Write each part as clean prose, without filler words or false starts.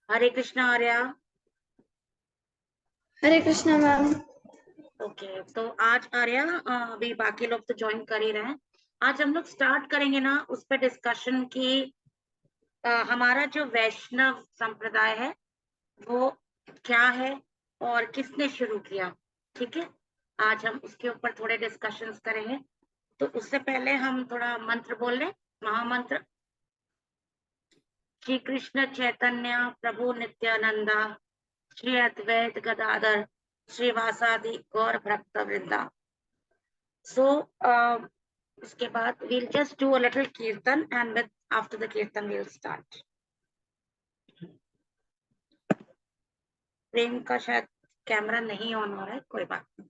हरे कृष्णा आर्या। हरे Krishna ma'am. Okay, तो आज आर्या अभी बाकी लोग तो ज्वाइन कर ही रहे हैं। आज हम लोग स्टार्ट करेंगे ना उस पर डिस्कशन की हमारा जो वैष्णव संप्रदाय है वो क्या है और किसने शुरू किया। ठीक है, आज हम उसके ऊपर थोड़े डिस्कशंस करेंगे। तो उससे पहले हम थोड़ा मंत्र बोल लें, महामंत्र। श्री कृष्ण चैतन्य प्रभु नित्यानंदा श्री अद्वैत गदाधर श्रीवासादि गौर भक्त वृंदा। सो उसके बाद we'll just do a little kirtan and with after the kirtan we'll start. प्रेम का शायद कैमरा नहीं ऑन हो रहा है, कोई बात नहीं।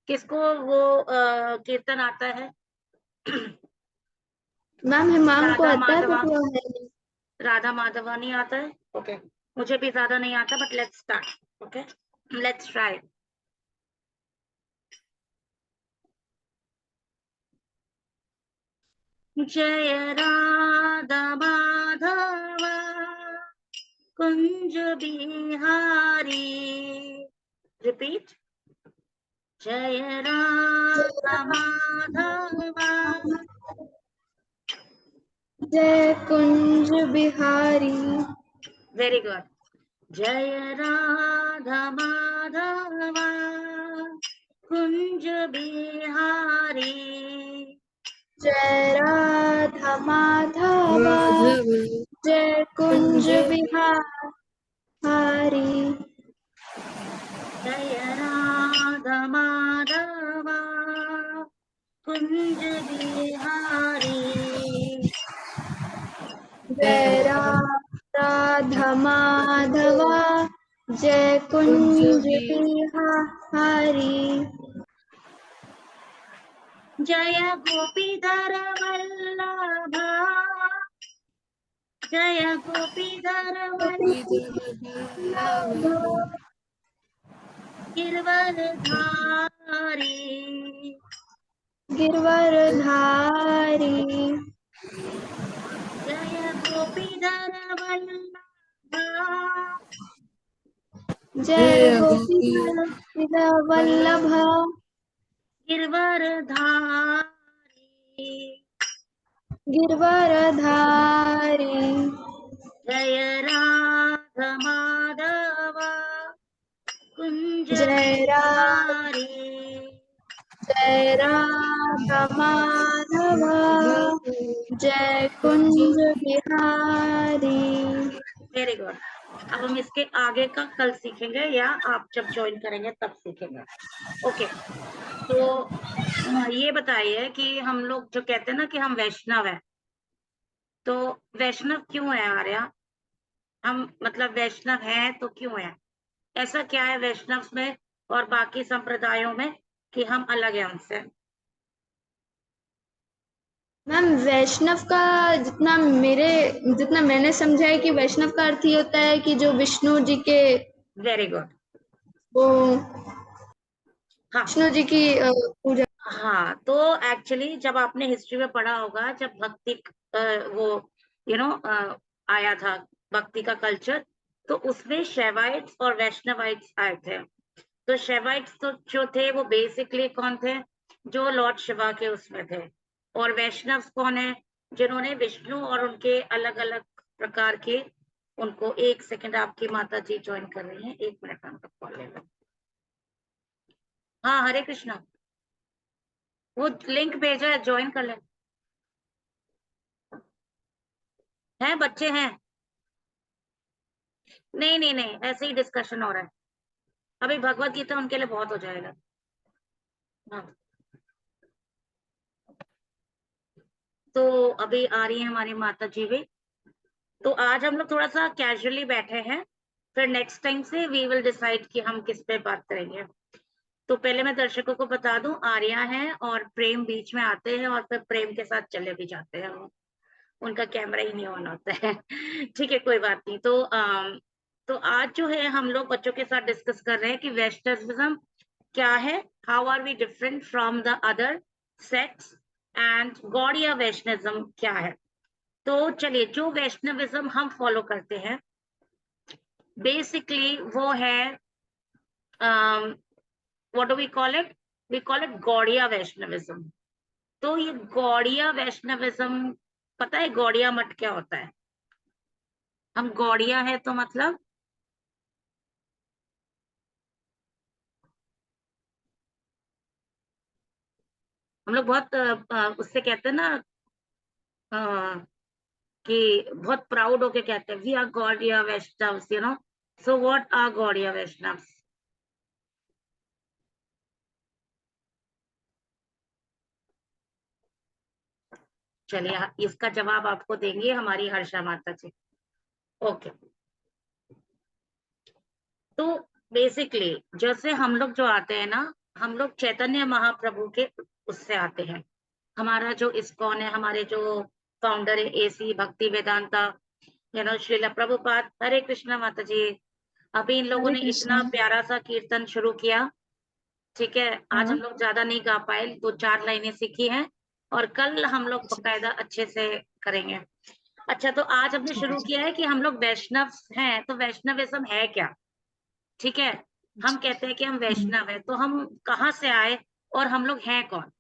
किसको वो कीर्तन आता है? मैम हिमांग को राधा आता है माधवा, बट वो है नहीं। राधा माधवा नहीं आता है। ओके, मुझे भी ज्यादा नहीं आता, but let's start. Okay, let's try. जय राधा माधवा कुंज बिहारी। रिपीट। जय राधा माधवा। जय कुंज बिहारी। Very good. जय राधा माधवा कुंज बिहारी। जय राधा माधवा जय कुंज बिहारी। जय राधा माधवा कुंज बिहारी। जय राधा माधवा जय कुंज बिहारी। जय गोपीधर वल्लभा जय गोपीधर वल्लभा गिरवरधारी। गिरवरधारी। जय गोपीधर वल्लभा जय गोपीधर वल्लभ गिरवरधारी। गिरवरधारी। जय राधा माधव कुंज जय बिहारी। जय राधा माधव जय कुंज बिहारी। Very good. अब हम इसके आगे का कल सीखेंगे या आप जब ज्वाइन करेंगे तब सीखेंगे। ओके, तो ये बताइए कि हम लोग जो कहते हैं ना कि हम वैष्णव है, तो वैष्णव क्यों है आर्या? हम मतलब वैष्णव है तो क्यों है? ऐसा क्या है वैष्णव में और बाकी संप्रदायों में कि हम अलग हैं उनसे? मैम वैष्णव का जितना मैंने समझा है कि वैष्णव का अर्थ ये होता है कि जो विष्णु जी के वेरी गुड। वो हाँ विष्णु जी की पूजा। हाँ, तो एक्चुअली जब आपने हिस्ट्री में पढ़ा होगा, जब भक्ति वो आया था, भक्ति का कल्चर, तो उसमें शैवाइट्स और वैष्णवाइट्स आए थे। तो शैवाइट्स तो जो थे वो बेसिकली कौन थे? जो लॉर्ड शिवा के उसमें थे। और वैष्णव कौन है? जिन्होंने विष्णु और उनके अलग अलग प्रकार के उनको। एक सेकंड, आपकी माता जी ज्वाइन कर रही हैं, 1 मिनट में उनका कॉल ले लो। हाँ, हरे कृष्णा। वो लिंक भेजा है, ज्वाइन कर ले। हैं, बच्चे हैं? नहीं नहीं नहीं, ऐसे ही डिस्कशन हो रहा है। अभी भगवत गीता उनके लिए बहुत हो जाएगा। हाँ, तो अभी आ रही है हमारी माता जी भी। तो आज हम लोग थोड़ा सा कैजुअली बैठे हैं, फिर नेक्स्ट टाइम से वी विल डिसाइड कि हम किस पे बात करेंगे। तो पहले मैं दर्शकों को बता दूं, आर्या है और प्रेम बीच में आते हैं और फिर प्रेम के साथ चले भी जाते हैं। उनका कैमरा ही नहीं ऑन होता है। ठीक है, कोई बात नहीं। तो आज जो है हम लोग बच्चों के साथ डिस्कस कर रहे हैं कि वैष्णविज्म क्या है, how are we different from the other sects, and Gaudiya Vaishnavism क्या है। तो चलिए, जो वैष्णविज्म हम फॉलो करते हैं बेसिकली वो है, what do we call it? We call it Gaudiya Vaishnavism. तो ये गौड़िया वैष्णविज्म, पता है गौड़िया मठ क्या होता है? हम गौड़िया है तो मतलब हम लोग बहुत उससे कहते हैं ना, अ, कि बहुत प्राउड होके कहते हैं we are Gaudiya Vaishnavas, you know. So what are Gaudiya Vaishnavas? चलिए, इसका जवाब आपको देंगे हमारी हर्षा माता जी। ओके, तो बेसिकली जैसे हम लोग जो आते हैं ना, हम लोग चैतन्य महाप्रभु के उससे आते हैं। हमारा जो इस्कॉन है, हमारे जो फाउंडर है एसी भक्ति वेदांता, यू नो, श्रीला प्रभुपाद। हरे कृष्णा माता जी। अभी इन लोगों हरे ने कृष्णा। इतना प्यारा सा कीर्तन शुरू किया, ठीक है। आज हाँ। हम लोग ज्यादा नहीं गा पाए, 2-4 लाइनें सीखी हैं, और कल हम लोग अच्छा। बकायदा अच्छे से करेंगे। अच्छा, तो आज हमने ठीक शुरू है। किया है कि हम लोग वैष्णव हैं, तो वैष्णविज्म है क्या, ठीक है। हम अच्छा। कहते हैं कि हम वैष्णव है, तो हम कहाँ से आए और हम लोग हैं कौन,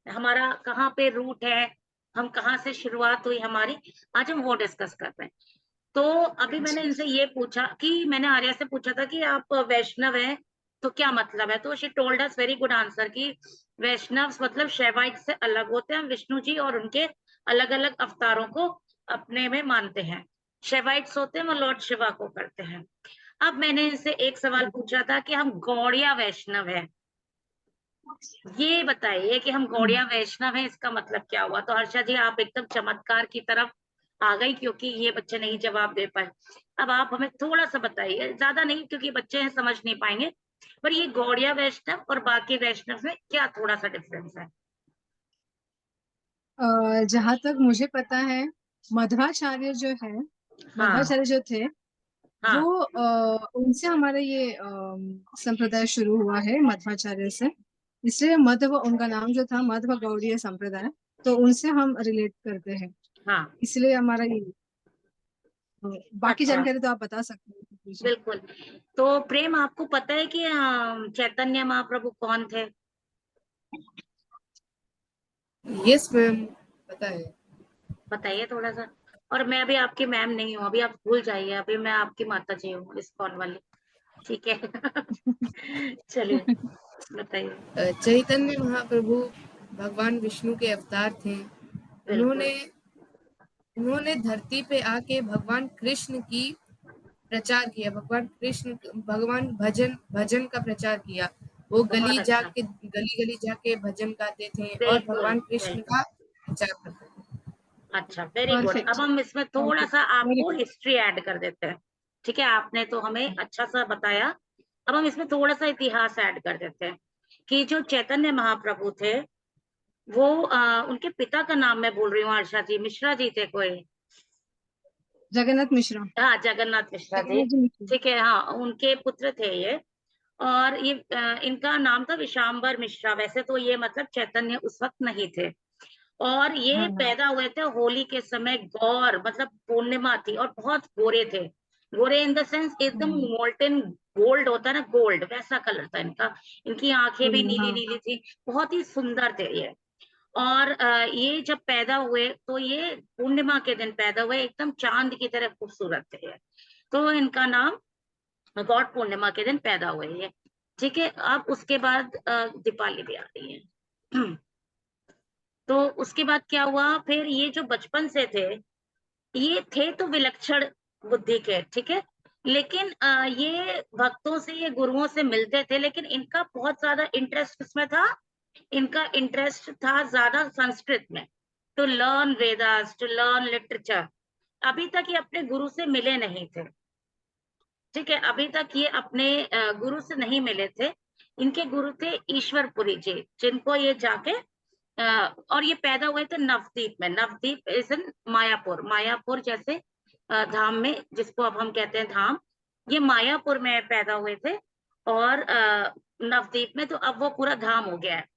हमारा कहाँ पे रूट है, हम कहाँ से शुरुआत हुई हमारी, आज हम वो डिस्कस कर रहे हैं। तो अभी मैंने अच्छा। इनसे ये पूछा कि मैंने आर्या से पूछा था कि आप वैष्णव हैं तो क्या मतलब है, तो she told us very good answer कि वैष्णव मतलब शैवाइट से अलग होते हैं, हम विष्णु जी और उनके अलग अलग अवतारों को अपने में मानते हैं। शैवाइट्स होते हैं वो लॉर्ड शिवा को करते हैं। अब मैंने इनसे एक सवाल पूछा था कि हम गौड़िया वैष्णव है, ये बताइए कि हम गौड़िया वैष्णव हैं, इसका मतलब क्या हुआ। तो हर्षा जी, आप एकदम चमत्कार की तरफ आ गई, क्योंकि ये बच्चे नहीं जवाब दे पाए। अब आप हमें थोड़ा सा बताइए, ज्यादा नहीं क्योंकि बच्चे हैं समझ नहीं पाएंगे, पर ये गौड़िया वैष्णव और बाकी वैष्णव में क्या थोड़ा सा डिफरेंस है? जहाँ तक मुझे पता है, मध्वाचार्य जो है, हाँ, मध्वाचार्य जो थे, वो हाँ। उनसे हमारा ये संप्रदाय शुरू हुआ है, मध्वाचार्य से। इसलिए मध्व उनका नाम जो था, मध्व गौड़ीय संप्रदाय, तो उनसे हम रिलेट करते हैं। हाँ, इसलिए हमारा ये बाकी अच्छा, जानकारी तो आप बता सकते हैं। बिल्कुल। तो प्रेम, आपको पता है कि चैतन्य महाप्रभु कौन थे? यस मैम, पता है। बताइए थोड़ा सा। और मैं अभी आपकी मैम नहीं हूँ, अभी आप भूल जाइए, अभी मैं आपकी माता जी हूँ इस्कॉन वाली, ठीक है। चलिए, बताइए। चैतन्य महाप्रभु भगवान विष्णु के अवतार थे। बिल्कुल। उन्होंने उन्होंने धरती पे आके भगवान कृष्ण की प्रचार किया। भगवान भजन भजन का प्रचार किया। वो बहुत अच्छा। गली गली जाके भजन गाते थे और बिल्कुल, भगवान कृष्ण बिल्कुल। का प्रचार करते थे। अच्छा, वेरी गुड। अब परफेक्ट। हम इसमें थोड़ा परफेक्ट। सा वेरी आपको गुड। हिस्ट्री ऐड कर देते हैं, ठीक है। आपने तो हमें अच्छा सा बताया, अब हम इसमें थोड़ा सा इतिहास ऐड कर देते हैं कि जो चैतन्य महाप्रभु थे वो उनके पिता का नाम मैं बोल रही हूँ हर्षा जी, मिश्रा जी थे कोई। जगन्नाथ मिश्रा। हाँ, जगन्नाथ मिश्रा जी, जगन्नाथ जी मिश्रा। ठीक है। हाँ, उनके पुत्र थे ये। और ये इनका नाम था विशांबर मिश्रा। वैसे तो ये मतलब चैतन्य उस वक्त नहीं थे, और ये हाँ हाँ। पैदा हुए थे होली के समय। गौर मतलब पूर्णिमा थी, और बहुत गोरे थे। गोरे इन द सेंस एकदम हाँ मोल्टन गोल्ड होता है ना, गोल्ड वैसा कलर था इनका। इनकी आंखें भी नीली हाँ। नीली थी, बहुत ही सुंदर थे ये। और ये जब पैदा हुए तो ये पूर्णिमा के दिन पैदा हुए, एकदम चांद की तरह खूबसूरत थे ये। तो इनका नाम, गौर पूर्णिमा के दिन पैदा हुए ये, ठीक है। अब उसके बाद दीपावली भी आ रही है। तो उसके बाद क्या हुआ, फिर ये जो बचपन से थे, ये थे तो विलक्षण बुद्धि के, ठीक है। लेकिन ये भक्तों से, ये गुरुओं से मिलते थे, लेकिन इनका बहुत ज्यादा इंटरेस्ट किसमें था, इनका इंटरेस्ट था ज्यादा संस्कृत में, to learn Vedas, to learn literature. अभी तक ये अपने गुरु से मिले नहीं थे, ठीक है। अभी तक ये अपने गुरु से नहीं मिले थे। इनके गुरु थे ईश्वरपुरी जी, जिनको ये जाके और ये पैदा हुए थे नवदीप में। Navadvip is in Mayapur. मायापुर जैसे धाम में, जिसको अब हम कहते हैं धाम, ये मायापुर में पैदा हुए थे, और नवदीप में। तो अब वो पूरा धाम हो गया है।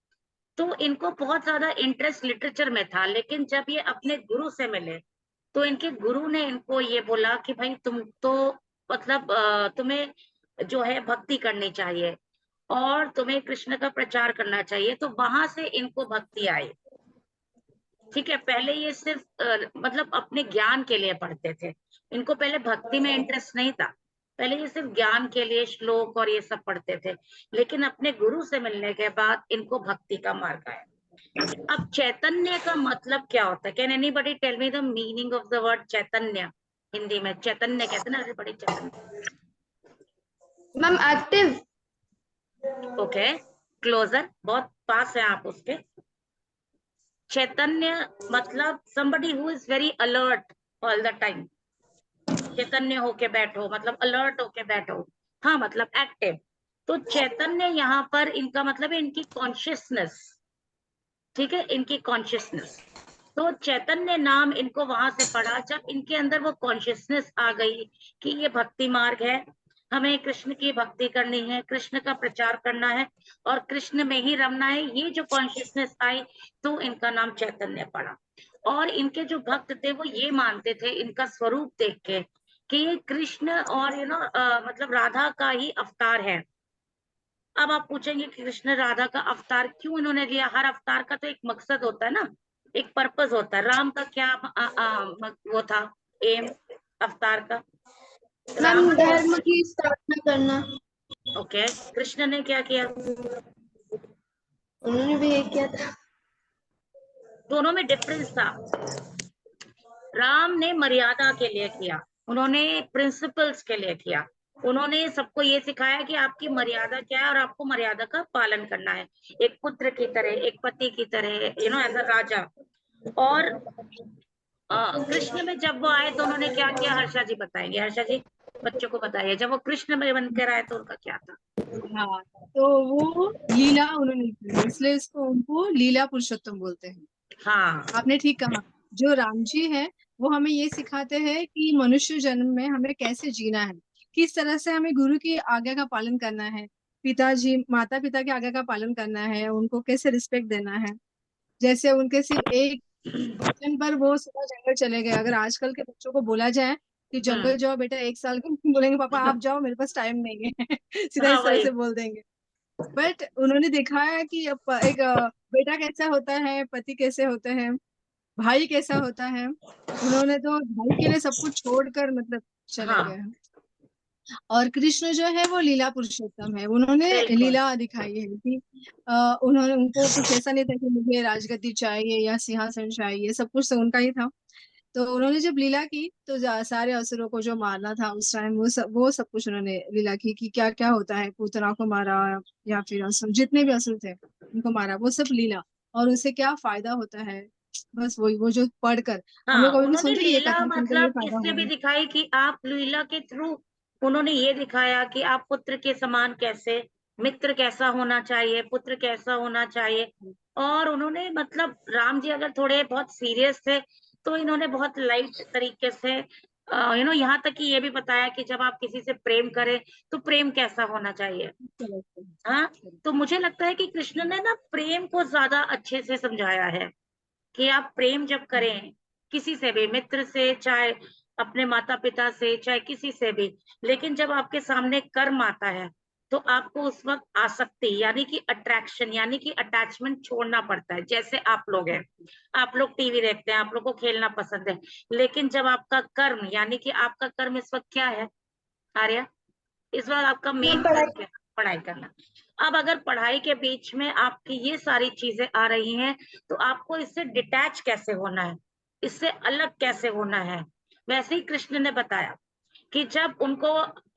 तो इनको बहुत ज्यादा इंटरेस्ट लिटरेचर में था, लेकिन जब ये अपने गुरु से मिले तो इनके गुरु ने इनको ये बोला कि भाई तुम तो मतलब तुम्हें जो है भक्ति करनी चाहिए और तुम्हें कृष्ण का प्रचार करना चाहिए। तो वहां से इनको भक्ति आई। ठीक है, पहले ये सिर्फ मतलब अपने ज्ञान के लिए पढ़ते थे, इनको पहले भक्ति में इंटरेस्ट नहीं था, पहले ये सिर्फ ज्ञान के लिए श्लोक और ये सब पढ़ते थे। लेकिन अपने गुरु से मिलने के बाद इनको भक्ति का मार्ग आया। अब चैतन्य का मतलब क्या होता है? Can anybody tell me the meaning of the word Chaitanya? Hindi में चैतन्य कहते हैं ना, अरे बड़ी चैतन्य। Ma'am active. ओके, क्लोजर, बहुत पास है आप उसके। चैतन्य मतलब somebody who is very alert all the time। चैतन्य होके बैठो मतलब अलर्ट होके बैठो, हाँ मतलब एक्टिव। तो चैतन्य यहाँ पर इनका मतलब है इनकी कॉन्शियसनेस। ठीक है, इनकी कॉन्शियसनेस। तो चैतन्य नाम इनको वहां से पड़ा जब इनके अंदर वो कॉन्शियसनेस आ गई कि ये भक्ति मार्ग है, हमें कृष्ण की भक्ति करनी है, कृष्ण का प्रचार करना है और कृष्ण में ही रमना है। ये जो कॉन्शियसनेस आई तो इनका नाम चैतन्य पड़ा। और इनके जो भक्त थे वो ये मानते थे इनका स्वरूप देख के कि ये कृष्ण और मतलब राधा का ही अवतार है। अब आप पूछेंगे कि कृष्ण राधा का अवतार क्यों इन्होंने लिया? हर अवतार का तो एक मकसद होता है ना, एक पर्पस होता है। राम का क्या वो था एम अवतार का? मैम राम को धर्म की स्थापना करना। ओके, कृष्ण ने क्या किया? उन्होंने भी यही किया था। दोनों में डिफरेंस था। राम ने मर्यादा के लिए किया, उन्होंने प्रिंसिपल्स के लिए किया। उन्होंने सबको ये सिखाया कि आपकी मर्यादा क्या है और आपको मर्यादा का पालन करना है, एक पुत्र की तरह, एक पति की तरह, एज अ राजा। और कृष्ण में जब वो आए तो उन्होंने क्या किया? हर्षा जी बताएंगे, हर्षा जी बच्चों को बताइए, जब वो कृष्ण में बनकर आए तो उनका क्या था? हाँ, तो वो लीला उन्होंने की, इसलिए इसको उनको लीला पुरुषोत्तम बोलते हैं। हाँ आपने ठीक कहा। जो राम जी है वो हमें ये सिखाते हैं कि मनुष्य जन्म में हमें कैसे जीना है, किस तरह से हमें गुरु की आज्ञा का पालन करना है, पिताजी माता पिता की आज्ञा का पालन करना है, उनको कैसे रिस्पेक्ट देना है। जैसे उनके सिर्फ एक वचन पर वो सुबह जंगल चले गए। अगर आजकल के बच्चों को बोला जाए कि जंगल जाओ बेटा 1 साल के, बोलेंगे पापा आप जाओ मेरे पास टाइम नहीं है सीधा हाँ इस तरह वही। से बोल देंगे। बट उन्होंने दिखाया कि एक बेटा कैसा होता है, पति कैसे होते हैं, भाई कैसा होता है। उन्होंने तो भाई के लिए सब कुछ छोड़कर मतलब चले हाँ गए हैं। और कृष्ण जो है वो लीला पुरुषोत्तम है। उन्होंने बिल्कुल। लीला दिखाई है कि उन्होंने उनको कुछ ऐसा नहीं था कि मुझे राजगद्दी चाहिए या सिंहासन चाहिए, सब कुछ तो उनका ही था। तो उन्होंने जब लीला की तो सारे असुरों को जो मारना था उस टाइम वो सब कुछ उन्होंने लीला की कि क्या क्या होता है, पूतना को मारा या फिर असुर जितने भी असुर थे उनको मारा, वो सब लीला। और उससे क्या फायदा होता है, बस वही वो जो पढ़कर हम हाँ, लोग कभी भी उन्होंने सुनते हैं, ये लीला कथा सुनकर ये मतलब फायदा इसलिए हुआ भी है। दिखाई कि आप लीला के थ्रू उन्होंने ये दिखाया कि आप पुत्र के समान कैसे, मित्र कैसा होना चाहिए, पुत्र कैसा होना चाहिए। और उन्होंने मतलब राम जी अगर थोड़े बहुत सीरियस थे तो इन्होंने बहुत लाइट तरीके से यहाँ तक कि ये भी बताया कि जब आप किसी से प्रेम करें तो प्रेम कैसा होना चाहिए। चलो, चलो, हाँ, चलो। तो मुझे लगता है कि कृष्ण ने ना प्रेम को ज्यादा अच्छे से समझाया है कि आप प्रेम जब करें किसी से भी, मित्र से, चाहे अपने माता पिता से, चाहे किसी से भी, लेकिन जब आपके सामने कर्म आता है तो आपको उस वक्त आसक्ति यानी कि अट्रैक्शन यानी कि अटैचमेंट छोड़ना पड़ता है। जैसे आप लोग हैं, आप लोग टीवी देखते हैं, आप लोग को खेलना पसंद है, लेकिन जब आपका कर्म यानी कि आपका कर्म इस वक्त क्या है आर्या? इस वक्त आपका मैम मेन पढ़ाई। कर्म क्या है? पढ़ाई करना। अब अगर पढ़ाई के बीच में आपकी ये सारी चीजें आ रही हैं तो आपको इससे डिटैच कैसे होना है, इससे अलग कैसे होना है? वैसे ही कृष्ण ने बताया कि जब उनको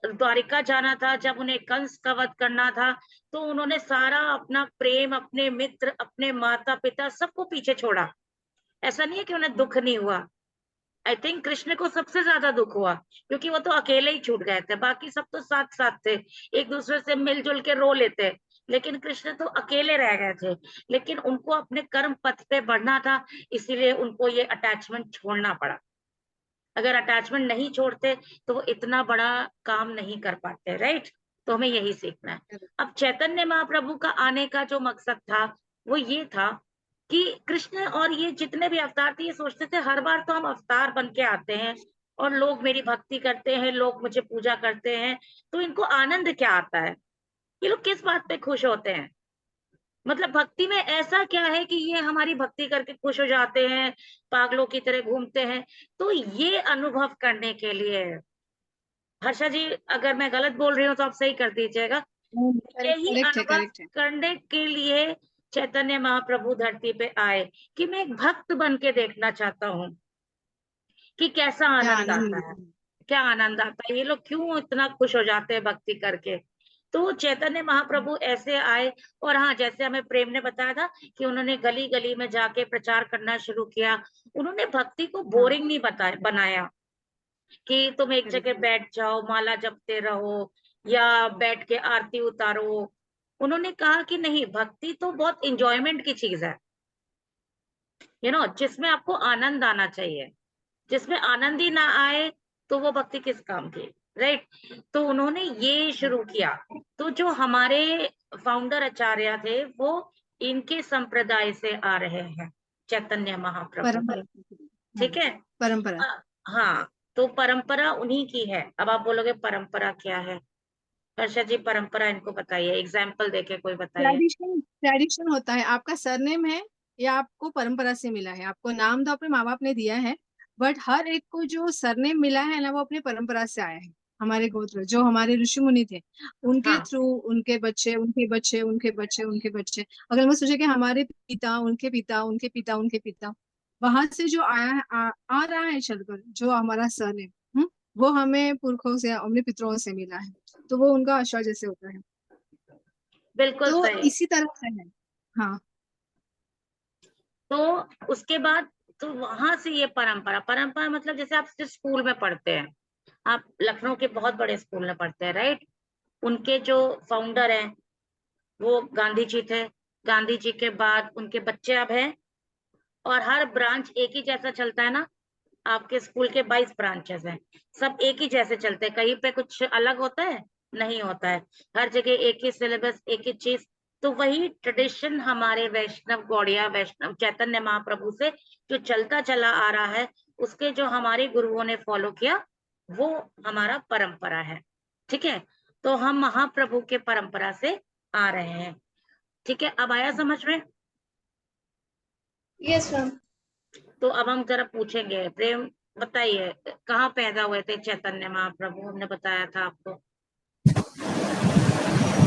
द्वारिका जाना था, जब उन्हें कंस का वध करना था, तो उन्होंने सारा अपना प्रेम, अपने मित्र, अपने माता पिता सबको पीछे छोड़ा। ऐसा नहीं है कि उन्हें दुख नहीं हुआ। आई थिंक कृष्ण को सबसे ज्यादा दुख हुआ क्योंकि वो तो अकेले ही छूट गए थे, बाकी सब तो साथ साथ थे, एक दूसरे से मिलजुल के रो लेते, लेकिन कृष्ण तो अकेले रह गए थे। लेकिन उनको अपने कर्म पथ पे बढ़ना था, इसीलिए उनको ये अटैचमेंट छोड़ना पड़ा। अगर अटैचमेंट नहीं छोड़ते तो वो इतना बड़ा काम नहीं कर पाते, राइट? तो हमें यही सीखना है। अब चैतन्य महाप्रभु का आने का जो मकसद था वो ये था कि कृष्ण और ये जितने भी अवतार थे ये सोचते थे हर बार तो हम अवतार बन के आते हैं और लोग मेरी भक्ति करते हैं, लोग मुझे पूजा करते हैं, तो इनको आनंद क्या आता है, ये लोग किस बात पे खुश होते हैं, मतलब भक्ति में ऐसा क्या है कि ये हमारी भक्ति करके खुश हो जाते हैं, पागलों की तरह घूमते हैं। तो ये अनुभव करने के लिए, हर्षा जी अगर मैं गलत बोल रही हूँ तो आप सही कर दीजिएगा, यही करेक्ट है, अनुभव करेक्ट है। करने के लिए चैतन्य महाप्रभु धरती पे आए कि मैं एक भक्त बन के देखना चाहता हूँ कि कैसा क्या आनंद आनंद आता है, मिलता है। क्या आनंद आता है, ये लोग क्यों इतना खुश हो जाते हैं भक्ति करके। तो चैतन्य महाप्रभु ऐसे आए, और हाँ जैसे हमें प्रेम ने बताया था कि उन्होंने गली गली में जाके प्रचार करना शुरू किया, उन्होंने भक्ति को हाँ, बोरिंग नहीं बनाया कि तुम एक जगह करेक्ट। बैठ जाओ माला जपते रहो या बैठ के आरती उतारो। उन्होंने कहा कि नहीं, भक्ति तो बहुत इंजॉयमेंट की चीज है, जिसमें आपको आनंद आना चाहिए, जिसमें आनंद ही ना आए तो वो भक्ति किस काम की, राइट। तो उन्होंने ये शुरू किया। तो जो हमारे फाउंडर आचार्य थे वो इनके संप्रदाय से आ रहे हैं, चैतन्य महाप्रभु, परंपरा। हाँ, ठीक है। परंपरा। हाँ, तो परंपरा उन्हीं की है। अब आप बोलोगे परंपरा क्या है, हर्षा जी परंपरा इनको बताइए, एग्जाम्पल देके कोई बताइए। ट्रेडिशन, ट्रेडिशन होता है, आपका सरनेम है या आपको परंपरा से मिला है, आपको नाम तो अपने माँ बाप ने दिया है, बट हर एक को जो सरनेम मिला है ना वो अपनी परंपरा से आया है। हमारे गोत्र जो हमारे ऋषि मुनि थे उनके हाँ, थ्रू उनके बच्चे, उनके बच्चे, उनके बच्चे, उनके बच्चे, अगर मैं सोचे कि हमारे पिता, उनके पिता, उनके पिता, उनके पिता, वहां से जो आया है, आ रहा है चलकर जो हमारा सरनेम, वो हमें पुरखों से, अपने पितरों से मिला है, तो वो उनका आशीर्वाद जैसे होता है। बिल्कुल तो सही। इसी तरह से है। हाँ, तो उसके बाद तो वहां से ये परंपरा, परंपरा मतलब जैसे आप जिस स्कूल में पढ़ते हैं, आप लखनऊ के बहुत बड़े स्कूल में पढ़ते हैं, राइट। उनके जो फाउंडर हैं वो गांधी जी थे, गांधी जी के बाद उनके बच्चे अब हैं, और हर ब्रांच एक ही जैसा चलता है ना। आपके स्कूल के 22 ब्रांचेस हैं, सब एक ही जैसे चलते हैं, कहीं पे कुछ अलग होता है, नहीं होता है, हर जगह एक ही सिलेबस, एक ही चीज। तो वही ट्रेडिशन हमारे वैष्णव गौड़िया, वैष्णव चैतन्य महाप्रभु से जो चलता चला आ रहा है, उसके जो हमारे गुरुओं ने फॉलो किया, वो हमारा परंपरा है, ठीक है। तो हम महाप्रभु के परंपरा से आ रहे हैं, ठीक है। अब आया समझ में। Yes ma'am. तो अब हम जरा पूछेंगे, प्रेम बताइए कहाँ पैदा हुए थे चैतन्य महाप्रभु, हमने बताया था आपको।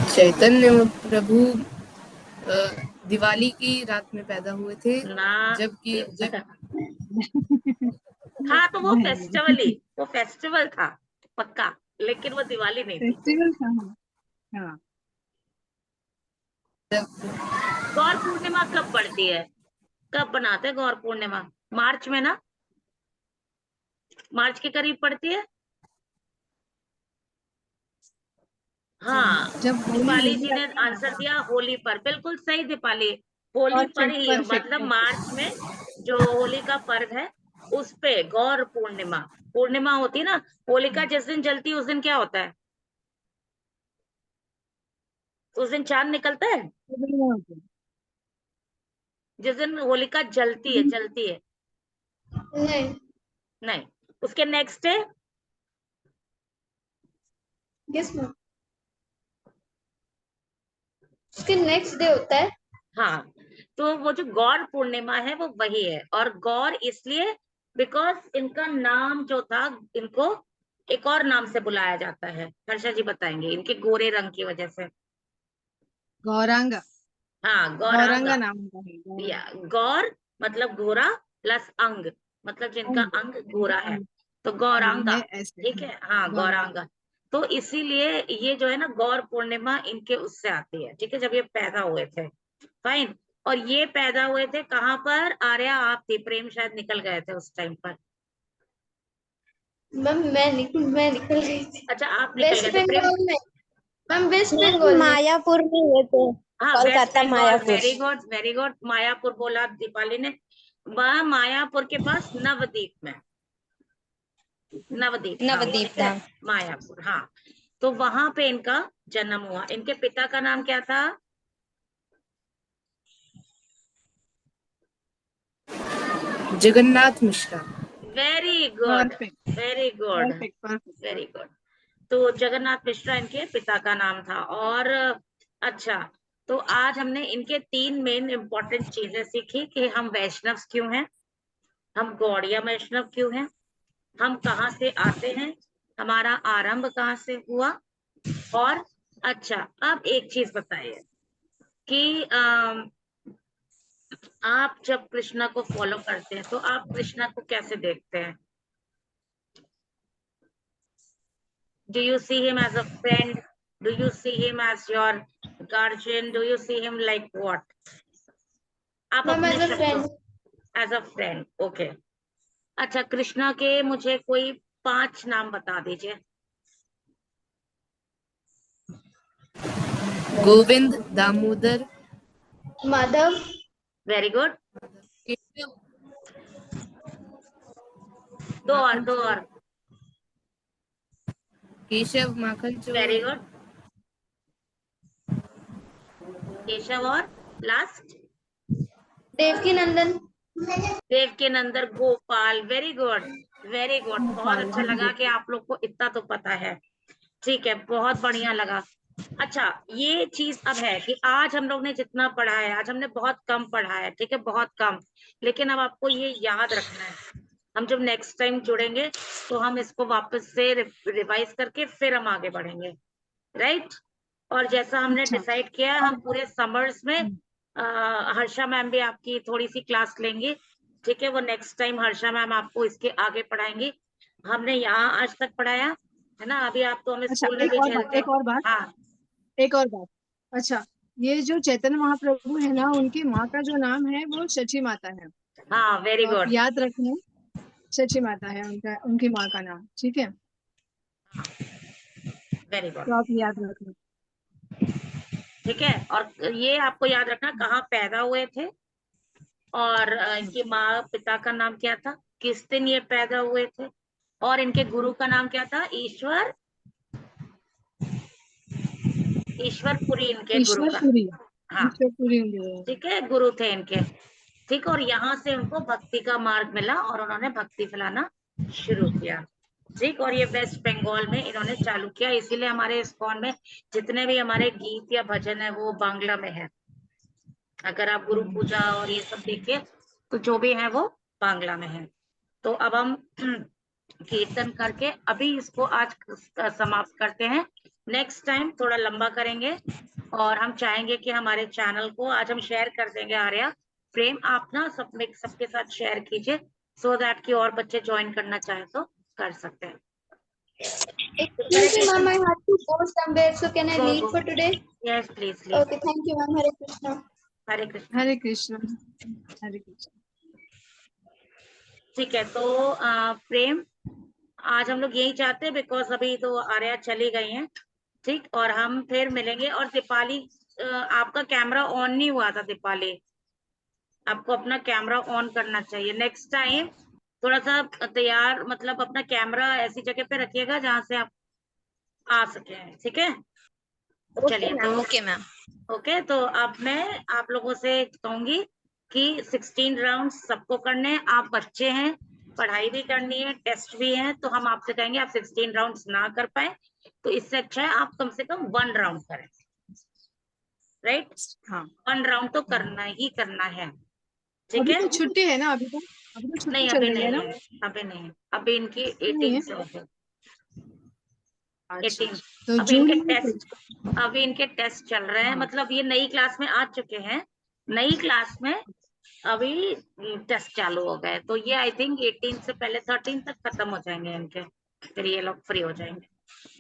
चैतन्य प्रभु दिवाली की रात में पैदा हुए थे, ना, जब हाँ तो वो नहीं फेस्टिवल ही, नहीं, वो फेस्टिवल था पक्का, लेकिन वो दिवाली नहीं थी। फेस्टिवल था। हाँ, हाँ। गौर पूर्णिमा कब पड़ती है, कब बनाते हैं गौर पूर्णिमा? मार्च में ना, मार्च के करीब पड़ती है। हाँ, जब होली दीपाली होली जी ने आती है ना, आंसर हाँ। दिया होली पर, बिल्कुल सही दीपाली, होली पर परफेक्ट, ही है, परफेक्ट, मतलब परफेक्ट। मार्च में जो होली का पर्व है उस पे गौर पूर्णिमा, पूर्णिमा होती है ना, होलिका जिस दिन जलती है उस दिन क्या होता है, उस दिन चांद निकलता है, जिस दिन होलिका जलती है, जलती है, नहीं, नहीं, उसके नेक्स्ट डे। यस मैम, उसके नेक्स्ट डे होता है। हाँ, तो वो जो गौर पूर्णिमा है वो वही है, और गौर इसलिए बिकॉज इनका नाम जो था, इनको एक और नाम से बुलाया जाता है, हर्षा जी बताएंगे, इनके गोरे रंग की वजह से। गौरांगा। हाँ, गौरांगा। गौरांगा नाम उनका है, या गौरांगा। गौर मतलब गोरा प्लस अंग, मतलब जिनका अंग, अंग इनका गोरा है, अंग, तो अंग गौरांगा, है ऐसे, ठीक है, हाँ गौरांगा। गौरांगा। तो इसीलिए ये जो है ना गौर पूर्णिमा इनके उससे आती है, ठीक है, जब ये पैदा हुए थे, फाइन। और ये पैदा हुए थे कहाँ पर, आर्या आप थी, प्रेम शायद निकल गए थे उस टाइम पर। मैम मैं निकल गई थी। अच्छा, आप निकल वेस्ट गए थे प्रेम। बंगाल में, मैम वेस्ट नहीं, बंगाल में। मायापुर में हुए थे। हाँ, west Kolkata Bengal, Mayapur. Very good very good, Mayapur बोला दीपाली ने, वह मायापुर के पास नवदीप में, नवदीप, हाँ नवदीप ठीक है, था। मायापुर, हाँ। तो वहां पे इनका जन्म हुआ। इनके पिता का नाम क्या था? Jagannath Mishra. Very good, perfect very good, perfect perfect. Very good. तो जगन्नाथ मिश्रा इनके पिता का नाम था। और अच्छा, तो आज हमने इनके 3 मेन इंपॉर्टेंट चीजें सीखी कि हम वैष्णव क्यों हैं, हम गौड़िया वैष्णव क्यों हैं, हम कहाँ से आते हैं, हमारा आरंभ कहाँ से हुआ। और अच्छा, अब एक चीज बताइए कि आप जब कृष्णा को फॉलो करते हैं तो आप कृष्णा को कैसे देखते हैं? Do you see him as a friend? Do you see him as your guardian? Do you see him like what? आप मैम अपने एज अ शब्दों, friend. As a friend. Okay. अच्छा, कृष्णा के मुझे कोई 5 नाम बता दीजिए। Govind, Damodar, Madhav, very good. केशव, 2 और, माखन 2 चोर, और। Keshav, Makhan very Chor, good. केशव और last? Devaki Nandan. Devaki Nandan, Gopal. Very good, very good. बहुत गोपाल अच्छा लगा कि आप लोग को इतना तो पता है। ठीक है, बहुत बढ़िया लगा। अच्छा, ये चीज अब है कि आज हम लोग ने जितना पढ़ा है, आज हमने बहुत कम पढ़ा है, ठीक है, बहुत कम। लेकिन अब आपको ये याद रखना है, हम जब नेक्स्ट टाइम जुड़ेंगे तो हम इसको वापस से रिवाइज करके फिर हम आगे बढ़ेंगे, राइट। और जैसा हमने अच्छा डिसाइड किया है, हम पूरे समर्स में हर्षा मैम भी आपकी थोड़ी सी क्लास लेंगी, ठीक है। वो नेक्स्ट टाइम हर्षा मैम आपको इसके आगे पढ़ाएंगी। हमने यहाँ आज तक पढ़ाया है ना, अभी आप तो हमें अच्छा, स्कूल में भी झेलते एक और बात, हाँ। एक और बात। अच्छा, ये जो चैतन्य महाप्रभु है ना, उनकी माँ का जो नाम है वो शची माता है। हाँ, वेरी तो आप गुड, याद रखना, शची माता है उनका, उनकी माँ का नाम, ठीक है। वेरी तो गुड। आप याद रखना। ठीक है, और ये आपको याद रखना कहाँ पैदा हुए थे, और इनकी माँ पिता का नाम क्या था, किस दिन ये पैदा हुए थे, और इनके गुरु का नाम क्या था, ईश्वर, ईश्वरपुरी इनके गुरु का। ईश्वरपुरी, हाँ, ईश्वरपुरी उनके। ठीक है, गुरु थे इनके। ठीक, और यहाँ से उनको भक्ति का मार्ग मिला और उन्होंने भक्ति फैलाना शुरू किया। ठीक, और ये वेस्ट बंगाल में इन्होंने चालू किया, इसीलिए हमारे इस्कॉन में जितने भी हमारे गीत या भजन है वो बांग्ला में है। अगर आप गुरु पूजा और ये सब देखिए तो जो भी है वो बांग्ला में है। तो अब हम कीर्तन करके अभी इसको आज समाप्त करते हैं। नेक्स्ट टाइम थोड़ा लंबा करेंगे, और हम चाहेंगे कि हमारे चैनल को आज हम शेयर कर देंगे। आर्या, प्रेम, आप ना सबके साथ शेयर कीजिए, सो दैट कि और बच्चे ज्वाइन करना चाहे तो कर सकते हैं। Excuse me, ma'am, I have to go somewhere, so can I Go, leave go. for today? Yes, please, please. Okay, thank you, ma'am. Hare Krishna. हरे कृष्ण। हरे कृष्ण, हरे कृष्ण। ठीक है, तो प्रेम, आज हम लोग यही चाहते हैं, बिकॉज अभी तो आर्या चली गई हैं, ठीक, और हम फिर मिलेंगे। और दीपाली, आपका कैमरा ऑन नहीं हुआ था दीपाली, आपको अपना कैमरा ऑन करना चाहिए। नेक्स्ट टाइम थोड़ा सा तैयार, मतलब अपना कैमरा ऐसी जगह पे रखिएगा जहां से आप आ सके, ठीक है। चलिए, तो ओके मैम। ओके, तो अब मैं आप लोगों से कहूंगी कि 16 राउंड सबको करने हैं। आप बच्चे हैं, पढ़ाई भी करनी है, टेस्ट भी है, तो हम आपसे कहेंगे आप 16 राउंड्स ना कर पाए तो इससे अच्छा है आप कम से कम 1 राउंड करें, राइट। हाँ, 1 राउंड तो करना ही करना है, ठीक अभी है। तो छुट्टी है ना, अभी तो छुट्टी नहीं, चल अभी रही है नहीं ना। है, अभी नहीं है, अभी इनकी नहीं 18 है। से हो गई, अच्छा, 18। तो अभी जून इनके में टेस्ट, अभी इनके टेस्ट चल रहे हैं, हाँ, मतलब ये नई क्लास में आ चुके हैं, नई क्लास में अभी टेस्ट चालू हो गए, तो ये आई थिंक 18 से पहले 13 तक खत्म हो जाएंगे इनके, फिर ये लोग फ्री हो जाएंगे,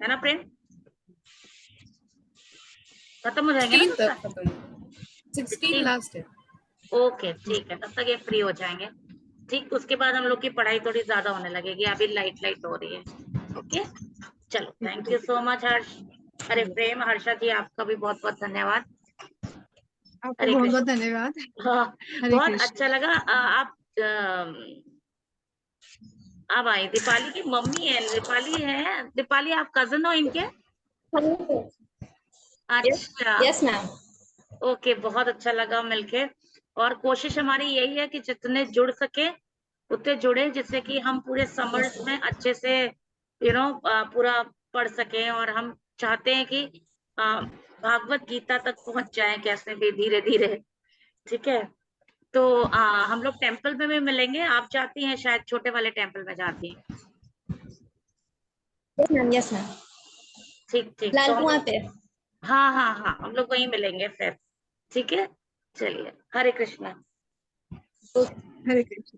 है ना प्रेम, खत्म हो जाएंगे ना 16 तब तक तक? खत्म, 16 16, लास्ट है। ओके, ठीक है, तब तक ये फ्री हो जाएंगे। ठीक, उसके बाद हम लोग की पढ़ाई थोड़ी ज्यादा होने लगेगी, अभी लाइट लाइट हो रही है। ओके, चलो, थैंक यू सो मच हर्ष। अरे प्रेम, हर्षा जी, आपका भी बहुत बहुत धन्यवाद। आपको हरे बहुत बहुत कृष्ण। धन्यवाद। हाँ, हरे बहुत कृष्ण। अच्छा लगा। आप अब आई दीपाली की मम्मी है, दीपाली है, दीपाली आप कजन हो इनके? अच्छा, यस मैम। ओके, बहुत अच्छा लगा मिलके। और कोशिश हमारी यही है कि जितने जुड़ सके उतने जुड़े जिससे कि हम पूरे समर्स में अच्छे से पूरा पढ़ सकें। और हम चाहते हैं कि भागवत गीता तक पहुंच जाए कैसे भी धीरे धीरे। ठीक है, तो हम लोग टेम्पल में भी मिलेंगे। आप जाती हैं शायद, छोटे वाले टेम्पल में जाती हैं? यस मैम, ठीक ठीक, लाल तो हम कुआं लोग, पे। हाँ हाँ हाँ, हम लोग वहीं मिलेंगे फिर। ठीक है, चलिए, हरे कृष्णा। हरे कृष्ण।